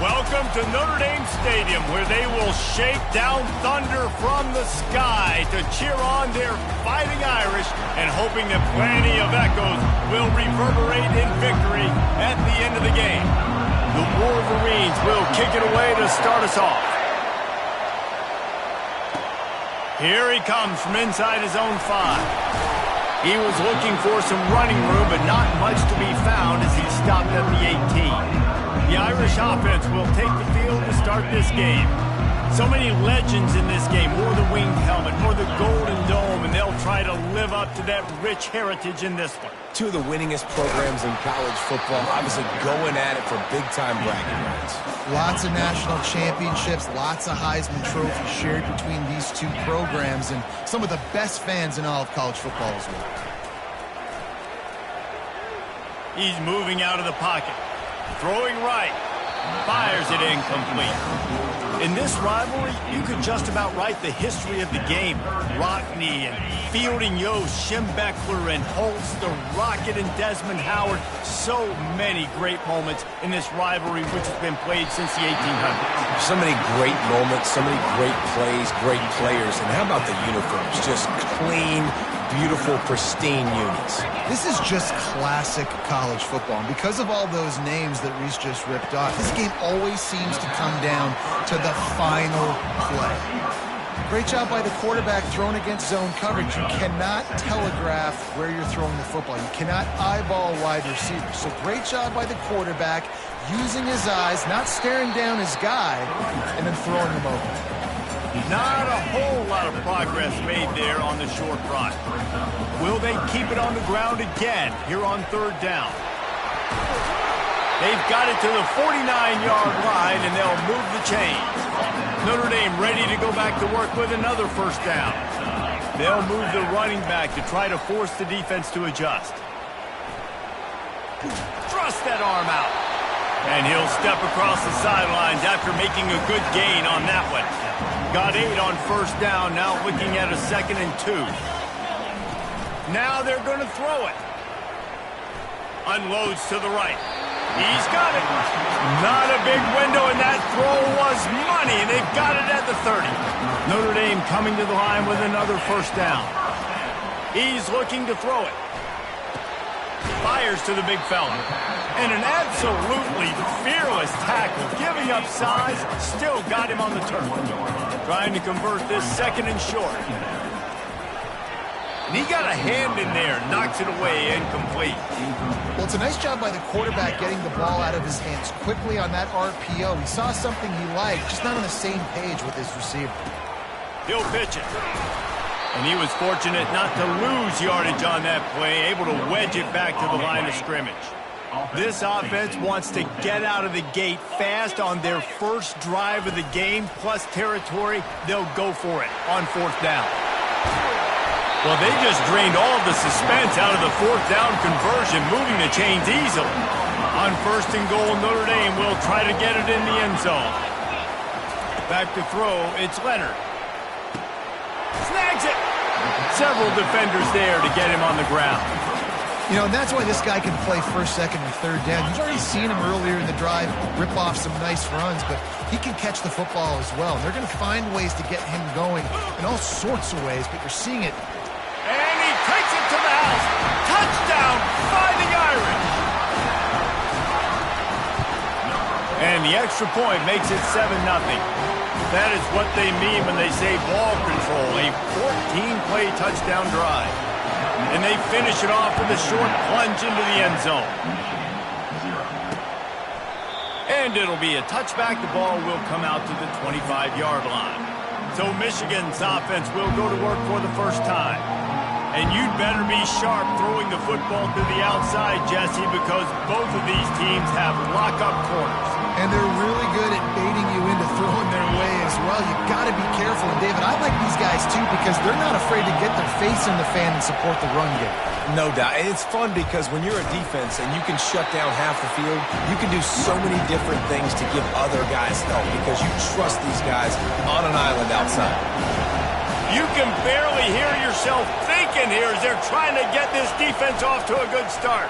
Welcome to Notre Dame Stadium, where they will shake down thunder from the sky to cheer on their Fighting Irish and hoping that plenty of echoes will reverberate in victory at the end of the game. The Wolverines will kick it away to start us off. Here he comes from inside his own 5. He was looking for some running room, but not much to be found as he stopped at the 18. The Irish offense will take the field to start this game. So many legends in this game. Wore the winged helmet, wore the golden dome, and they'll try to live up to that rich heritage in this one. Two of the winningest programs in college football, obviously going at it for big-time bragging rights. Lots of national championships, lots of Heisman trophies shared between these two programs, and some of the best fans in all of college football as well. He's moving out of the pocket. Throwing right. Fires it incomplete. In this rivalry, you could just about write the history of the game. Rockne and Fielding Yost, Schembechler and Holtz, the Rocket and Desmond Howard. So many great moments in this rivalry, which has been played since the 1800s. So many great moments, so many great plays, great players. And how about the uniforms? Just clean, beautiful, pristine unis. This is just classic college football. And because of all those names that Reese just ripped off, this game always seems to come down to the final play. Great job by the quarterback thrown against zone coverage. You cannot telegraph where you're throwing the football. You cannot eyeball wide receivers. So great job by the quarterback using his eyes, not staring down his guy, and then throwing him over. Not a whole lot of progress made there on the short run. Will they keep it on the ground again here on 3rd down? They've got it to the 49-yard line, and they'll move the chains. Notre Dame ready to go back to work with another 1st down. They'll move the running back to try to force the defense to adjust. Thrust that arm out. And he'll step across the sidelines after making a good gain on that one. Got 8 on 1st down, now looking at a 2nd and 2. Now they're going to throw it. Unloads to the right. He's got it. Not a big window, and that throw was money, and they've got it at the 30. Notre Dame coming to the line with another 1st down. He's looking to throw it. Fires to the big fella. And an absolutely fearless tackle, giving up size, still got him on the turf. Trying to convert this 2nd and short. And he got a hand in there, knocks it away, incomplete. Well, it's a nice job by the quarterback getting the ball out of his hands quickly on that RPO. He saw something he liked, just not on the same page with his receiver. He'll pitch it. And he was fortunate not to lose yardage on that play, able to wedge it back to the line of scrimmage. This offense wants to get out of the gate fast on their first drive of the game, plus territory. They'll go for it on 4th down. Well, they just drained all the suspense out of the 4th down conversion, moving the chains easily. On 1st and goal, Notre Dame will try to get it in the end zone. Back to throw, it's Leonard. Snags it! Several defenders there to get him on the ground. You know, and that's why this guy can play 1st, 2nd, and 3rd down. You've already seen him earlier in the drive rip off some nice runs, but he can catch the football as well. And they're going to find ways to get him going in all sorts of ways, but you're seeing it. And he takes it to the house. Touchdown, Fighting Irish. And the extra point makes it 7-0. That is what they mean when they say ball control, a 14-play touchdown drive. And they finish it off with a short plunge into the end zone. And it'll be a touchback. The ball will come out to the 25-yard line. So Michigan's offense will go to work for the first time. And you'd better be sharp throwing the football to the outside, Jesse, because both of these teams have lock-up corners. And they're really good at baiting you into throwing their way as well. You got to be careful. And, David, I like these guys, too, because they're not afraid to get their face in the fan and support the run game. No doubt. And it's fun because when you're a defense and you can shut down half the field, you can do so many different things to give other guys help because you trust these guys on an island outside. You can barely hear yourself thinking here as they're trying to get this defense off to a good start.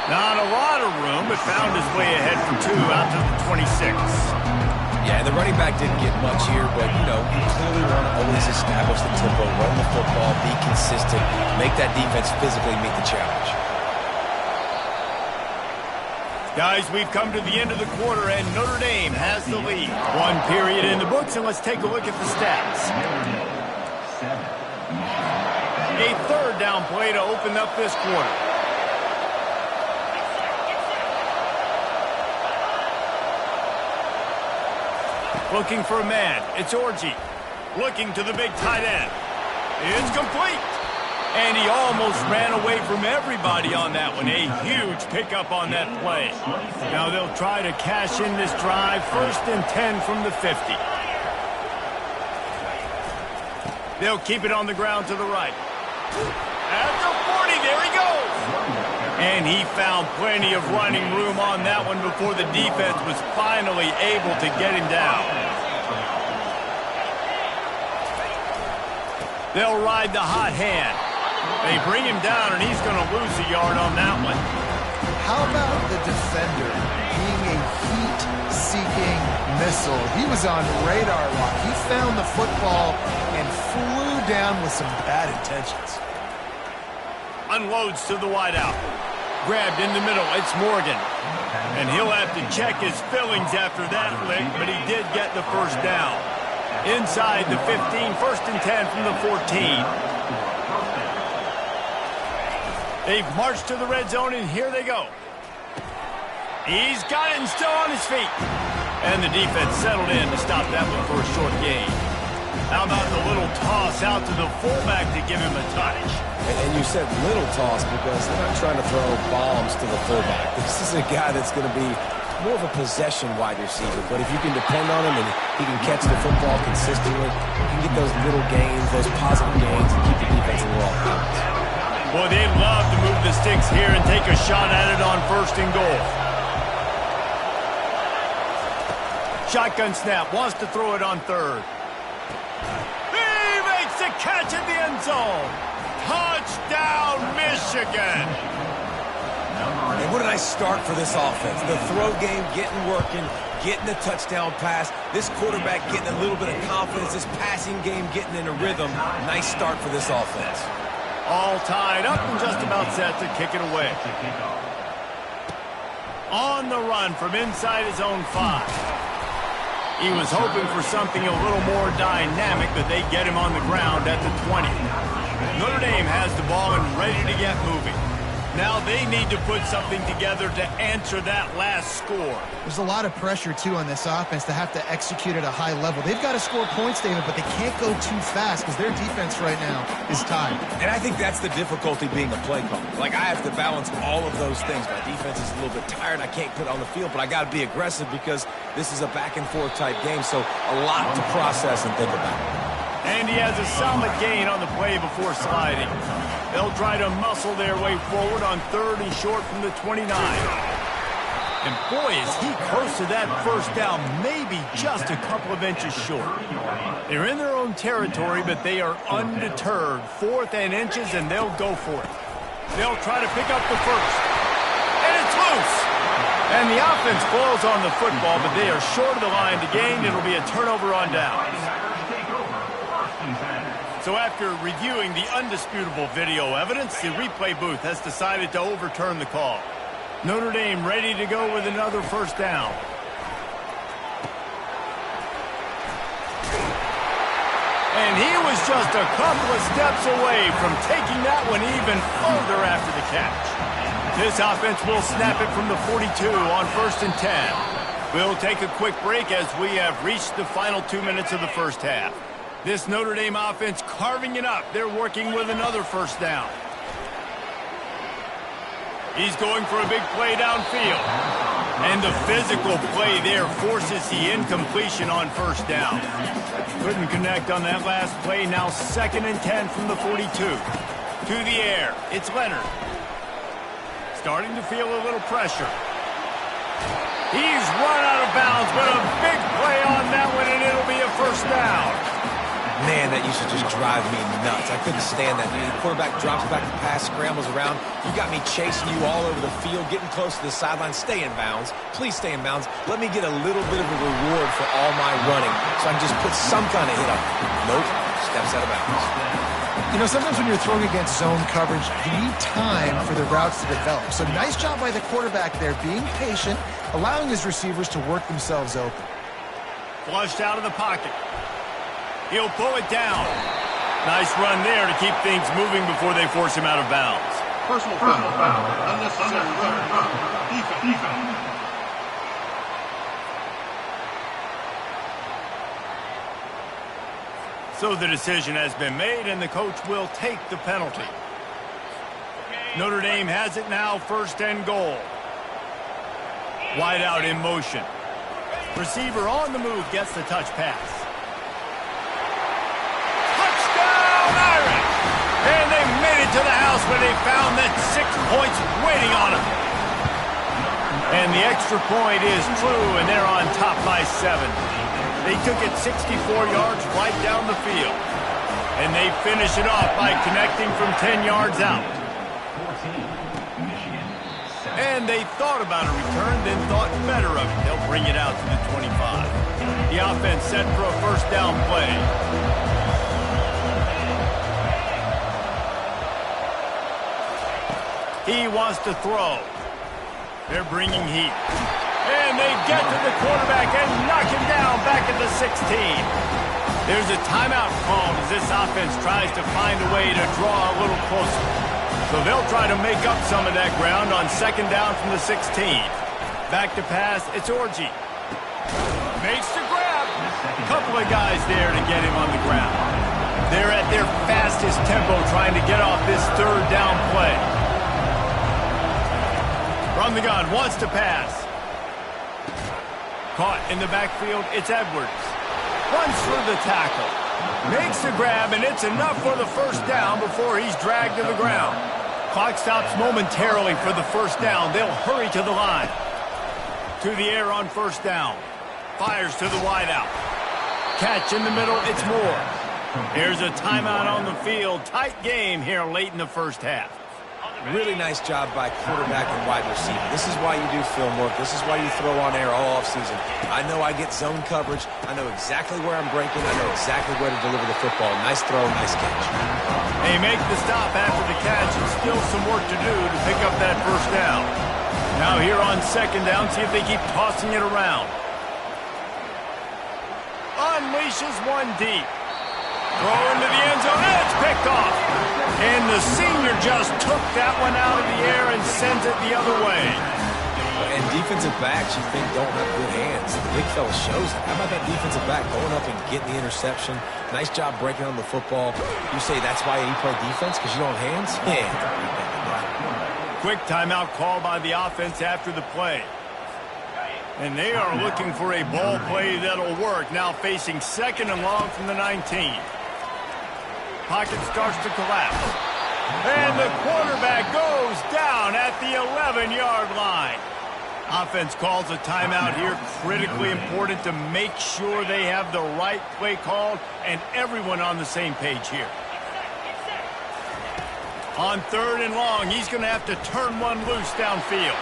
Not a lot of room, but found his way ahead for 2 out to the 26. Yeah, the running back didn't get much here, but, you know, you clearly want to always establish the tempo, run the football, be consistent, make that defense physically meet the challenge. Guys, we've come to the end of the quarter, and Notre Dame has the lead. 1 period in the books, and let's take a look at the stats. A third down play to open up this quarter. Looking for a man. It's Orji. Looking to the big tight end. It's complete. And he almost ran away from everybody on that one. A huge pickup on that play. Now they'll try to cash in this drive. 1st and 10 from the 50. They'll keep it on the ground to the right. At the 40, there he goes. And he found plenty of running room on that one before the defense was finally able to get him down. They'll ride the hot hand. They bring him down, and he's going to lose a yard on that one. How about the defender being a heat-seeking missile? He was on radar lock. He found the football and flew down with some bad intentions. Unloads to the wideout. Grabbed in the middle. It's Morgan. And he'll have to check his fillings after that lick, but he did get the first down. Inside the 15, 1st and 10 from the 14. They've marched to the red zone, and here they go. He's got it and still on his feet. And the defense settled in to stop that one for a short gain. How about the little toss out to the fullback to give him a touch? And you said little toss because they're not trying to throw bombs to the fullback. This is a guy that's going to be more of a possession wide receiver. But if you can depend on him and he can catch the football consistently, you can get those little gains, those positive gains, and keep the defense a little off balance. Boy, they'd love to move the sticks here and take a shot at it on 1st and goal. Shotgun snap, wants to throw it on 3rd. He makes the catch in the end zone. Touchdown, Michigan. And what a nice start for this offense. The throw game getting working, getting the touchdown pass. This quarterback getting a little bit of confidence. This passing game getting in a rhythm. Nice start for this offense. All tied up and just about set to kick it away. On the run from inside his own 5. He was hoping for something a little more dynamic, but they get him on the ground at the 20. Notre Dame has the ball and ready to get moving. Now they need to put something together to answer that last score. There's a lot of pressure, too, on this offense to have to execute at a high level. They've got to score points, David, but they can't go too fast because their defense right now is tied. And I think that's the difficulty being a play caller. Like, I have to balance all of those things. My defense is a little bit tired. I can't put it on the field, but I got to be aggressive because this is a back-and-forth type game, so a lot to process and think about. And he has a solid gain on the play before sliding. They'll try to muscle their way forward on 3rd and short from the 29. And boy, is he close to that first down, maybe just a couple of inches short. They're in their own territory, but they are undeterred. 4th and inches, and they'll go for it. They'll try to pick up the first. And it's loose. And the offense falls on the football, but they are short of the line to gain. It'll be a turnover on downs. So after reviewing the undisputable video evidence, the replay booth has decided to overturn the call. Notre Dame ready to go with another first down. And he was just a couple of steps away from taking that one even further after the catch. This offense will snap it from the 42 on 1st and 10. We'll take a quick break as we have reached the final 2 minutes of the first half. This Notre Dame offense carving it up. They're working with another first down. He's going for a big play downfield. And the physical play there forces the incompletion on first down. Couldn't connect on that last play. Now 2nd and 10 from the 42. To the air. It's Leonard. Starting to feel a little pressure. He's run out of bounds, but a big play on that one, and it'll be a first down. Man, that used to just drive me nuts. I couldn't stand that. The quarterback drops back the pass, scrambles around. You got me chasing you all over the field, getting close to the sideline. Stay in bounds. Please stay in bounds. Let me get a little bit of a reward for all my running so I can just put some kind of hit on you. Nope. Steps out of bounds. You know, sometimes when you're throwing against zone coverage, you need time for the routes to develop. So nice job by the quarterback there, being patient, allowing his receivers to work themselves open. Flushed out of the pocket. He'll pull it down. Nice run there to keep things moving before they force him out of bounds. Personal foul. Unnecessary run. Defense. So the decision has been made, and the coach will take the penalty. Notre Dame has it now, 1st and goal. Wide out in motion. Receiver on the move gets the touch pass. And they made it to the house where they found that 6 points waiting on them. And the extra point is true, and they're on top by 7. They took it 64 yards right down the field. And they finish it off by connecting from 10 yards out. And they thought about a return, then thought better of it. They'll bring it out to the 25. The offense set for a 1st down play. He wants to throw. They're bringing heat. And they get to the quarterback and knock him down back at the 16. There's a timeout called as this offense tries to find a way to draw a little closer. So they'll try to make up some of that ground on 2nd down from the 16. Back to pass, it's Orji. Makes the grab. Couple of guys there to get him on the ground. They're at their fastest tempo trying to get off this 3rd down play. From the gun, wants to pass. Caught in the backfield, it's Edwards. Runs for the tackle. Makes the grab, and it's enough for the 1st down before he's dragged to the ground. Clock stops momentarily for the 1st down. They'll hurry to the line. To the air on 1st down. Fires to the wideout. Catch in the middle, it's Moore. There's a timeout on the field. Tight game here late in the 1st half. Really nice job by quarterback and wide receiver. This is why you do film work. This is why you throw on air all offseason. I know I get zone coverage. I know exactly where I'm breaking. I know exactly where to deliver the football. Nice throw, nice catch. They make the stop after the catch, and still some work to do to pick up that 1st down. Now here on 2nd down, see if they keep tossing it around. Unleashes one deep. Throw into the end zone, and it's picked off. And the senior just took that one out of the air and sends it the other way. And defensive backs you think don't have good hands. The big fella shows it. How about that defensive back going up and getting the interception? Nice job breaking on the football. You say that's why you play defense, because you don't have hands? Yeah. Quick timeout call by the offense after the play. And they are looking for a ball play that'll work. Now facing 2nd and long from the 19. Pocket starts to collapse. And the quarterback goes down at the 11-yard line. Offense calls a timeout here. Critically important to make sure they have the right play called and everyone on the same page here. On 3rd and long, he's going to have to turn one loose downfield.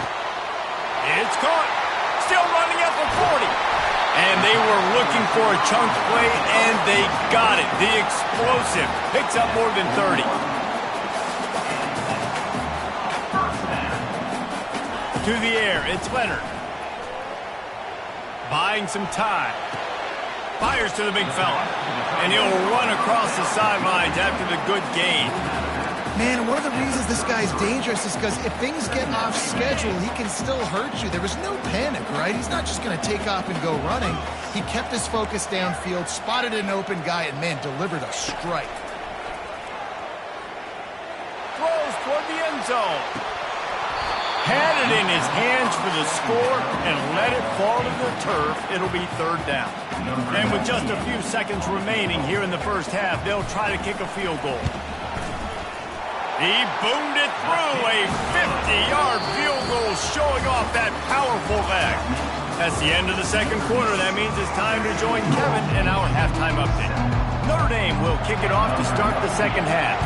It's caught. Still running at the 40. And they were looking for a chunk play, and they got it. The explosive picks up more than 30. To the air, it's Leonard. Buying some time. Fires to the big fella. And he'll run across the sidelines after the good gain. Man, one of the reasons this guy's dangerous is because if things get off schedule, he can still hurt you. There was no panic, right? He's not just going to take off and go running. He kept his focus downfield, spotted an open guy, and, man, delivered a strike. Throws toward the end zone. Had it in his hands for the score and let it fall to the turf. It'll be 3rd down. And with just a few seconds remaining here in the 1st half, they'll try to kick a field goal. He boomed it through, a 50-yard field goal showing off that powerful leg. That's the end of the 2nd quarter. That means it's time to join Kevin in our halftime update. Notre Dame will kick it off to start the second half.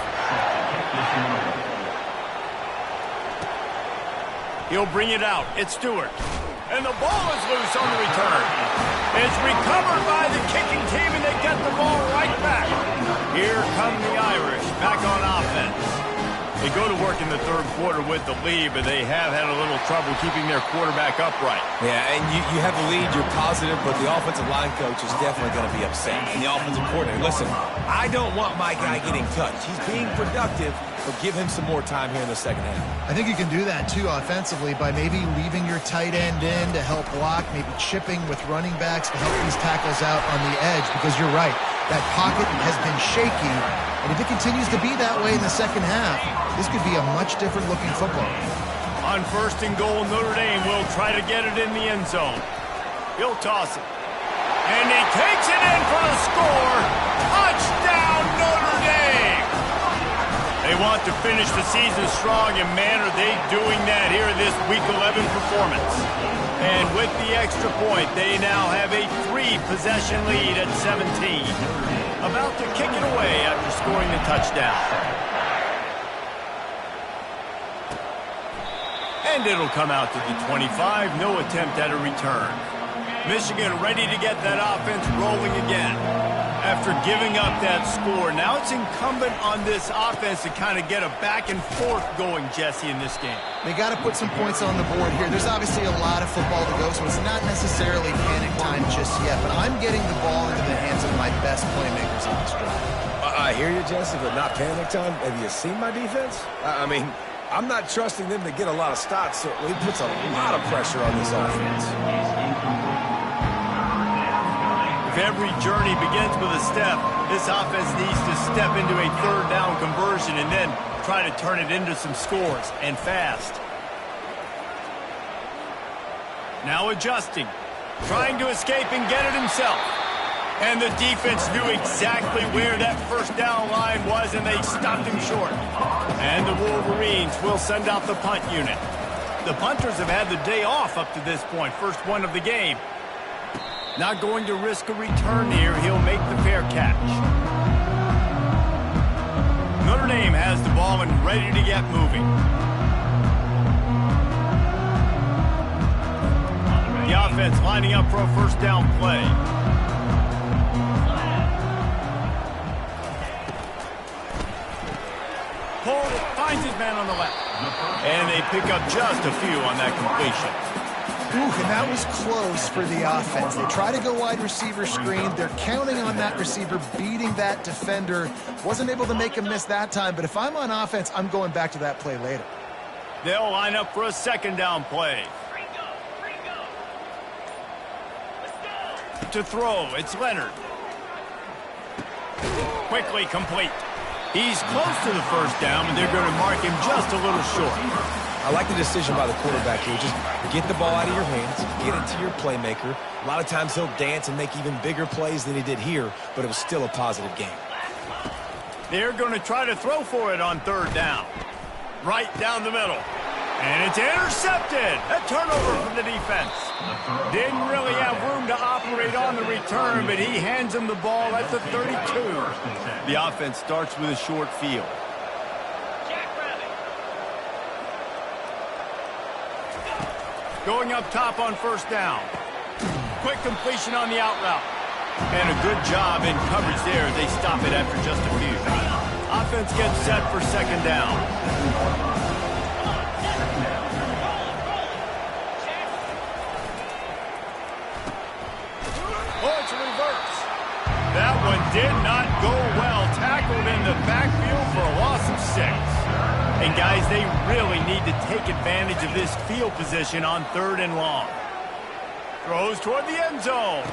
He'll bring it out. It's Stewart. And the ball is loose on the return. It's recovered by the kicking team, and they get the ball right back. Here come the Irish back on offense. They go to work in the third quarter with the lead, but they have had a little trouble keeping their quarterback upright. Yeah, and you have the lead, you're positive, but the offensive line coach is definitely going to be upset. And the offensive coordinator, listen, I don't want my guy getting touched. He's being productive, but give him some more time here in the second half. I think you can do that, too, offensively, by maybe leaving your tight end in to help block, maybe chipping with running backs to help these tackles out on the edge, because you're right, that pocket has been shaky, and if it continues to be that way in the second half, this could be a much different looking football. On first and goal, Notre Dame will try to get it in the end zone. He'll toss it. And he takes it in for the score. Touchdown, Notre Dame! They want to finish the season strong, and man, are they doing that here in this Week 11 performance. And with the extra point, they now have a 3-possession lead at 17. About to kick it away after scoring the touchdown. And it'll come out to the 25. No attempt at a return. Michigan ready to get that offense rolling again. After giving up that score, now it's incumbent on this offense to kind of get a back and forth going, Jesse, in this game. They got to put some points on the board here. There's obviously a lot of football to go, so it's not necessarily panic time just yet, but I'm getting the ball into the hands of my best playmakers on this drive. I hear you, Jesse, but not panic time. Have you seen my defense? I mean, I'm not trusting them to get a lot of stops, so it puts a lot of pressure on this offense. If every journey begins with a step, this offense needs to step into a third down conversion and then try to turn it into some scores, and fast. Now adjusting, trying to escape and get it himself. And the defense knew exactly where that first down line was, and they stopped him short. And the Wolverines will send out the punt unit. The punters have had the day off up to this point, first one of the game. Not going to risk a return here. He'll make the fair catch. Notre Dame has the ball and ready to get moving. The offense lining up for a first down play. Cole finds his man on the left. And they pick up just a few on that completion. Ooh, and that was close for the offense. They try to go wide receiver screen. They're counting on that receiver beating that defender. Wasn't able to make a miss that time, but if I'm on offense, I'm going back to that play later. They'll line up for a second down play. To throw, it's Leonard. Quickly complete. He's close to the first down, and they're going to mark him just a little short. I like the decision by the quarterback here. Just get the ball out of your hands, get it to your playmaker. A lot of times he'll dance and make even bigger plays than he did here, but it was still a positive game. They're going to try to throw for it on third down. Right down the middle. And it's intercepted. A turnover from the defense. Didn't really have room to operate on the return, but he hands him the ball at the 32. The offense starts with a short field. Going up top on first down. Quick completion on the out route. And a good job in coverage there. They stop it after just a few. Offense gets set for second down. Oh, it's a reverse. That one did not go well. Tackled in the backfield for a loss of 6. And guys, they really need to take advantage of this field position on third and long. Throws toward the end zone.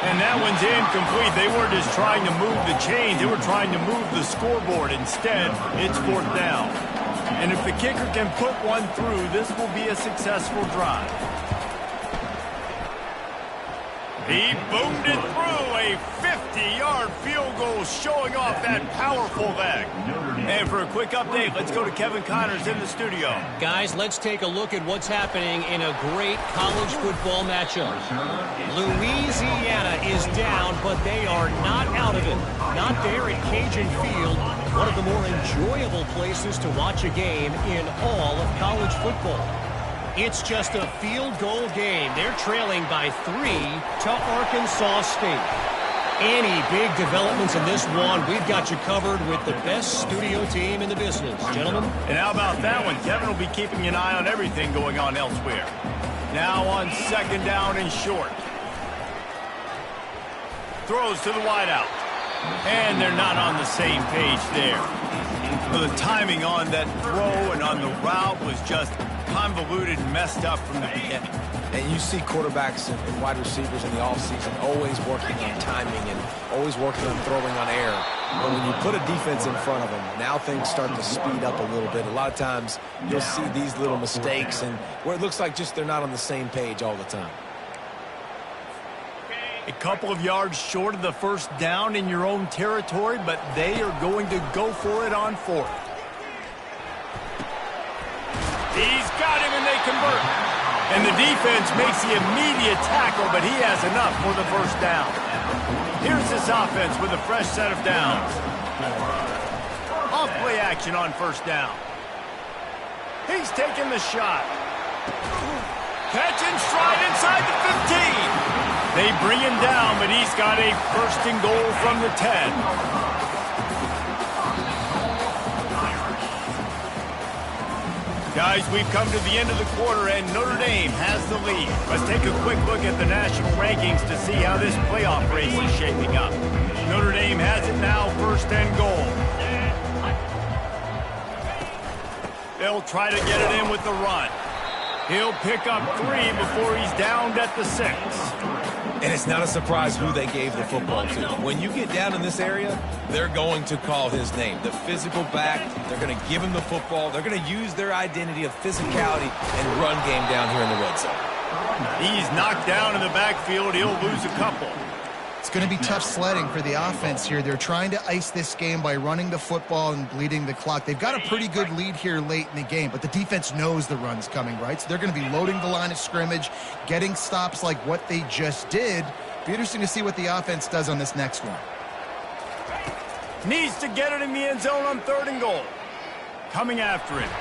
And that one's incomplete. They weren't just trying to move the chains. They were trying to move the scoreboard. Instead, it's fourth down. And if the kicker can put one through, this will be a successful drive. He boomed it through a 50-yard field goal, showing off that powerful leg. And for a quick update, let's go to Kevin Connors in the studio. Guys, let's take a look at what's happening in a great college football matchup. Louisiana is down, but they are not out of it. Not there at Cajun Field, one of the more enjoyable places to watch a game in all of college football. It's just a field goal game. They're trailing by 3 to Arkansas State. Any big developments in this one, we've got you covered with the best studio team in the business, gentlemen. And how about that one? Kevin will be keeping an eye on everything going on elsewhere. Now on second down and short. Throws to the wideout. And they're not on the same page there. The timing on that throw and on the route was just convoluted and messed up from the beginning. And you see quarterbacks and wide receivers in the offseason always working on timing and always working on throwing on air. But when you put a defense in front of them, now things start to speed up a little bit. A lot of times you'll see these little mistakes and where it looks like just they're not on the same page all the time. A couple of yards short of the first down in your own territory, but they are going to go for it on fourth. He's got him and they convert. And the defense makes the immediate tackle, but he has enough for the first down. Here's this offense with a fresh set of downs. Off play action on first down. He's taking the shot. Catch and stride inside the 15. They bring him down, but he's got a first and goal from the 10. Guys, we've come to the end of the quarter, and Notre Dame has the lead. Let's take a quick look at the national rankings to see how this playoff race is shaping up. Notre Dame has it now, first and goal. They'll try to get it in with the run. He'll pick up 3 before he's downed at the 6. And it's not a surprise who they gave the football to. When you get down in this area, they're going to call his name. The physical back, they're going to give him the football. They're going to use their identity of physicality and run game down here in the red zone. He's knocked down in the backfield. He'll lose a couple. It's going to be tough sledding for the offense here. They're trying to ice this game by running the football and bleeding the clock. They've got a pretty good lead here late in the game, but the defense knows the run's coming, right? So they're going to be loading the line of scrimmage, getting stops like what they just did. Be interesting to see what the offense does on this next one. Needs to get it in the end zone on third and goal. Coming after it.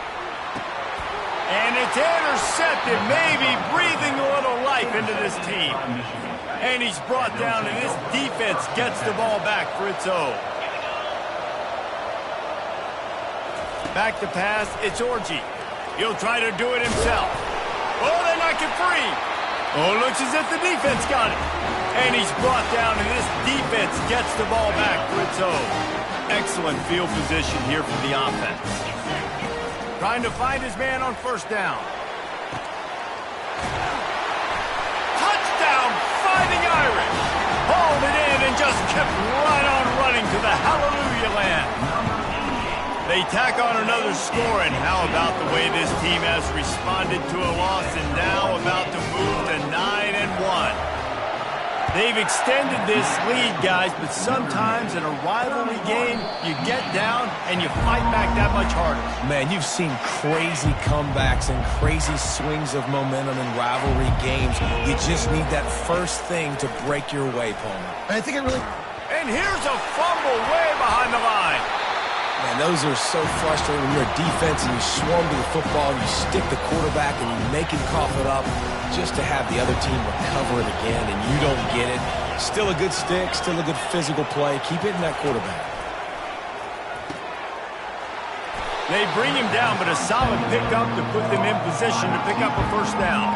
And it's intercepted, maybe breathing a little life into this team. And he's brought down, and this defense gets the ball back for its own. Back to pass, it's Orji. He'll try to do it himself. Oh, they knock it free. Oh, looks as if the defense got it. And he's brought down, and this defense gets the ball back for its own. Excellent field position here for the offense. Trying to find his man on first down. Touchdown, Fighting Irish. Hauled it in and just kept right on running to the hallelujah land. They tack on another score, and how about the way this team has responded to a loss and now about to move to 9-1. They've extended this lead, guys, but sometimes in a rivalry game, you get down and you fight back that much harder. Man, you've seen crazy comebacks and crazy swings of momentum in rivalry games. You just need that first thing to break your way, Palmer. I think it really... And here's a fumble way behind the line. Man, those are so frustrating when you're a defense and you swarm to the football, you stick the quarterback and you make him cough it up just to have the other team recover it again and you don't get it. Still a good stick, still a good physical play. Keep hitting that quarterback. They bring him down, but a solid pickup to put them in position to pick up a first down.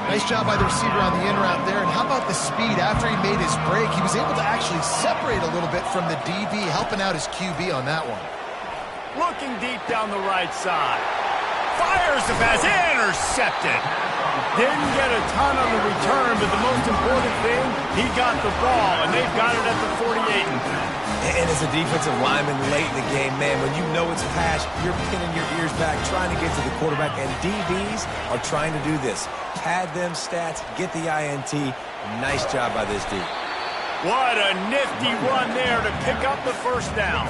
Nice job by the receiver on the in route there. And how about the speed? After he made his break, he was able to actually separate a little bit from the DB, helping out his QB on that one. Looking deep down the right side. Fires the pass. Intercepted. Didn't get a ton on the return, but the most important thing, he got the ball, and they've got it at the 48. And as a defensive lineman late in the game, man, when you know it's pass, you're pinning your ears back, trying to get to the quarterback, and DBs are trying to do this. Pad them stats, get the INT, Nice job by this dude. What a nifty run there to pick up the first down.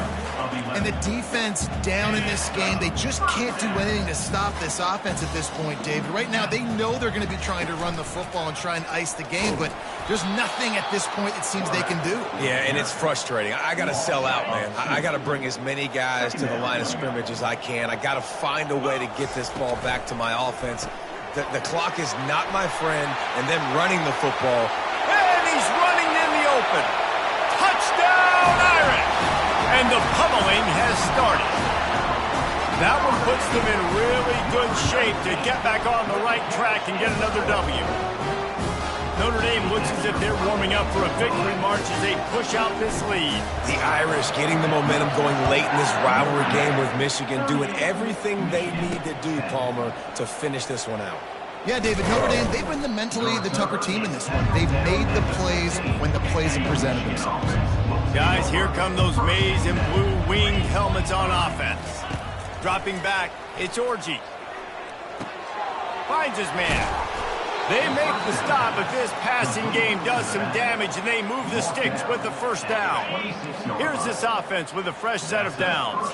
And the defense down in this game, they just can't do anything to stop this offense at this point, David. Right now, they know they're going to be trying to run the football and try and ice the game, but there's nothing at this point it seems they can do. Yeah, and it's frustrating. I got to sell out, man. I got to bring as many guys to the line of scrimmage as I can. I got to find a way to get this ball back to my offense. The clock is not my friend, and them running the football. And he's running in the open. Touchdown, Irish! And the pummeling has started. That one puts them in really good shape to get back on the right track and get another W. Notre Dame looks as if they're warming up for a victory march as they push out this lead. The Irish getting the momentum going late in this rivalry game with Michigan, doing everything they need to do, Palmer, to finish this one out. Yeah, David, Notre Dame, they've been mentally the tougher team in this one. They've made the plays when the plays have presented themselves. Guys, here come those maize and blue winged helmets on offense. Dropping back, it's Orji. Finds his man. They make the stop, but this passing game does some damage, and they move the sticks with the first down. Here's this offense with a fresh set of downs.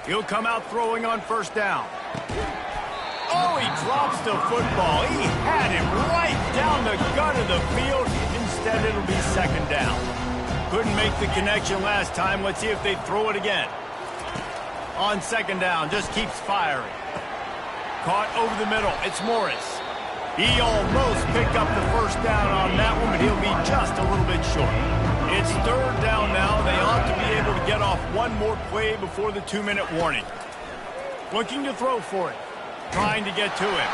He'll come out throwing on first down. Oh, he drops the football. He had him right down the gut of the field. Instead, it'll be second down. Couldn't make the connection last time. Let's see if they throw it again. On second down, just keeps firing. Caught over the middle. It's Morris. He almost picked up the first down on that one, but he'll be just a little bit short. It's third down now. They ought to be able to get off one more play before the 2-minute warning. Looking to throw for it. Trying to get to him.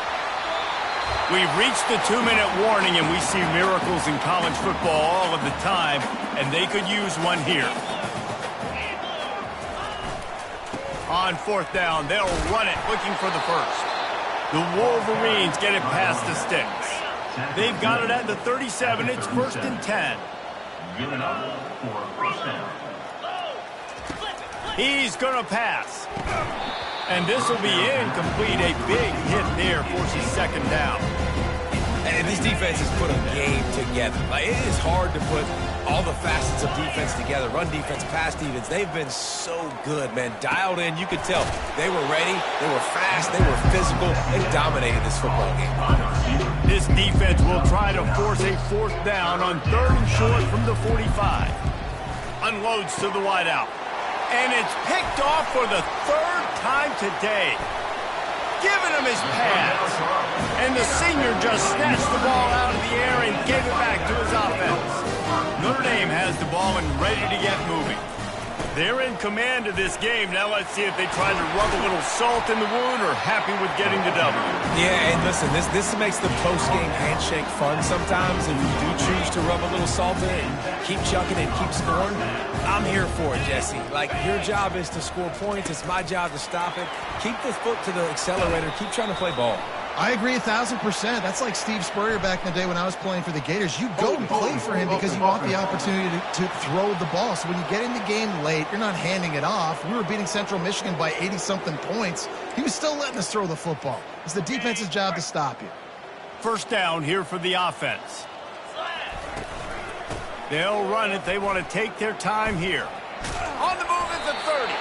We've reached the 2-minute warning, and we see miracles in college football all of the time, and they could use one here. On fourth down, they'll run it, looking for the first. The Wolverines get it past the sticks. They've got it at the 37. It's first and 10. He's going to pass. And this will be incomplete. A big hit there forces second down. And this defense has put a game together. Like, it is hard to put all the facets of defense together. Run defense, pass defense. They've been so good, man. Dialed in. You could tell they were ready. They were fast. They were physical. They dominated this football game. This defense will try to force a fourth down on third and short from the 45. Unloads to the wideout. And it's picked off for the third time today. Giving him his pads. And the senior just snatched the ball out of the air and gave it back to his offense. Notre Dame has the ball and ready to get moving. They're in command of this game. Now let's see if they try to rub a little salt in the wound or happy with getting the W. Yeah, and listen, this makes the post-game handshake fun sometimes. If you do choose to rub a little salt in it and keep chucking and keep scoring, I'm here for it, Jesse. Like, your job is to score points. It's my job to stop it. Keep the foot to the accelerator. Keep trying to play ball. I agree 1,000%. That's like Steve Spurrier back in the day when I was playing for the Gators. You go and play for him because you want the opportunity to throw the ball. So when you get in the game late, you're not handing it off. We were beating Central Michigan by 80-something points. He was still letting us throw the football. It's the defense's job to stop you. First down here for the offense. They'll run it. They want to take their time here. On the move is the 30.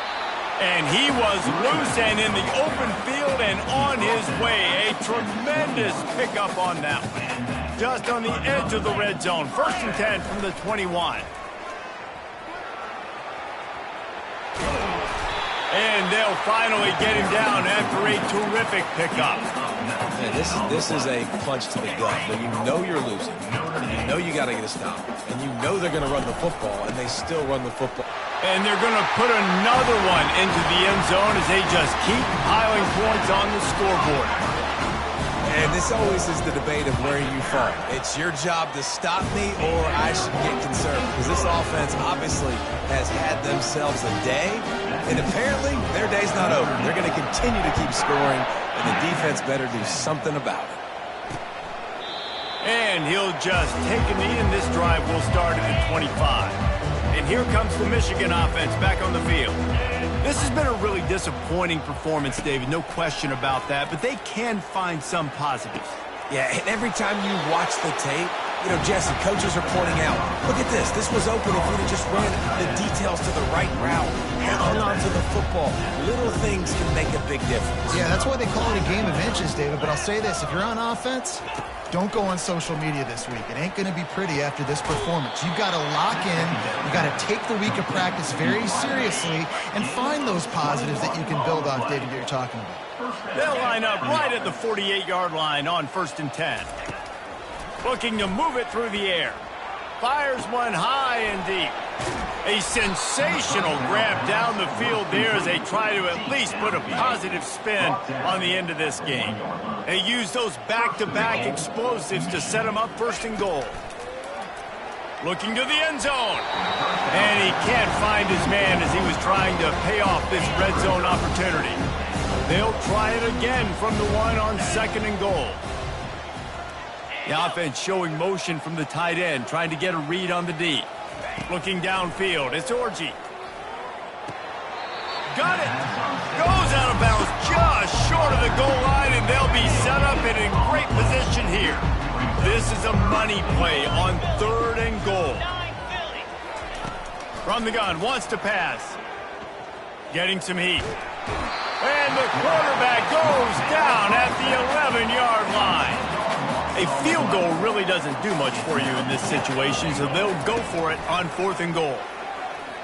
And he was loose and in the open field and on his way. A tremendous pickup on that one. Just on the edge of the red zone. First and 10 from the 21. And they'll finally get him down after a terrific pickup. Man, this is a punch to the gut. When you know you're losing, you know you got to get a stop, and you know they're going to run the football, and they still run the football. And they're going to put another one into the end zone as they just keep piling points on the scoreboard. And this always is the debate of where you fall. It's your job to stop me, or I should get concerned, because this offense obviously has had themselves a day, and apparently their day's not over. They're going to continue to keep scoring, and the defense better do something about it. And he'll just take a knee, and this drive will start at the 25. And here comes the Michigan offense back on the field. This has been a really disappointing performance, David, no question about that, but they can find some positives. Yeah, and every time you watch the tape, you know, Jesse, coaches are pointing out, look at this. This was open if we'd have just ran the details to the right route, hung on to the football. Little things can make a big difference. Yeah, that's why they call it a game of inches, David. But I'll say this, if you're on offense, don't go on social media this week. It ain't going to be pretty after this performance. You've got to lock in. You've got to take the week of practice very seriously and find those positives that you can build off, David, that you're talking about. They'll line up right at the 48-yard line on 1st and 10. Looking to move it through the air. Fires one high and deep. A sensational grab down the field there as they try to at least put a positive spin on the end of this game. They use those back-to-back explosives to set them up 1st and goal. Looking to the end zone. And he can't find his man as he was trying to pay off this red zone opportunity. They'll try it again from the one on 2nd and goal. The offense showing motion from the tight end, trying to get a read on the D. Looking downfield, it's Orji. Got it! Goes out of bounds just short of the goal line, and they'll be set up and in great position here. This is a money play on 3rd and goal. From the gun, wants to pass. Getting some heat. And the quarterback goes down at the 11-yard line. A field goal really doesn't do much for you in this situation, so they'll go for it on 4th and goal.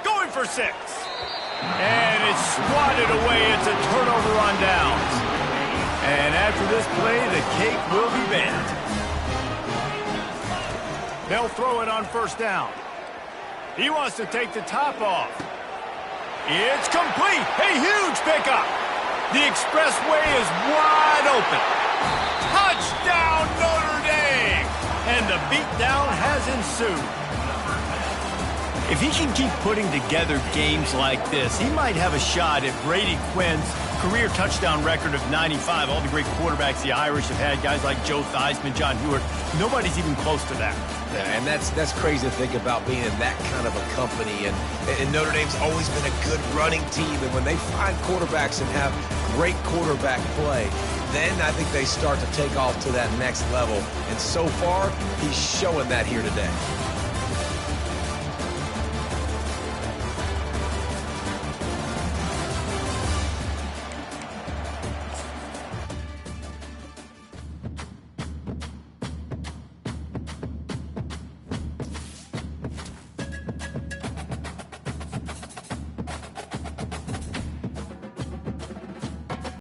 Going for 6. And it's swatted away. It's a turnover on downs. And after this play, the cake will be baked. They'll throw it on 1st down. He wants to take the top off. It's complete. A huge pickup. The expressway is wide open. Touchdown, Notre Dame! And the beatdown has ensued. If he can keep putting together games like this, he might have a shot at Brady Quinn's career touchdown record of 95. All the great quarterbacks the Irish have had, guys like Joe Theismann, John Hewart, nobody's even close to that. Yeah, and that's crazy to think about being in that kind of a company. And Notre Dame's always been a good running team. And when they find quarterbacks and have great quarterback play, then I think they start to take off to that next level. And so far, he's showing that here today.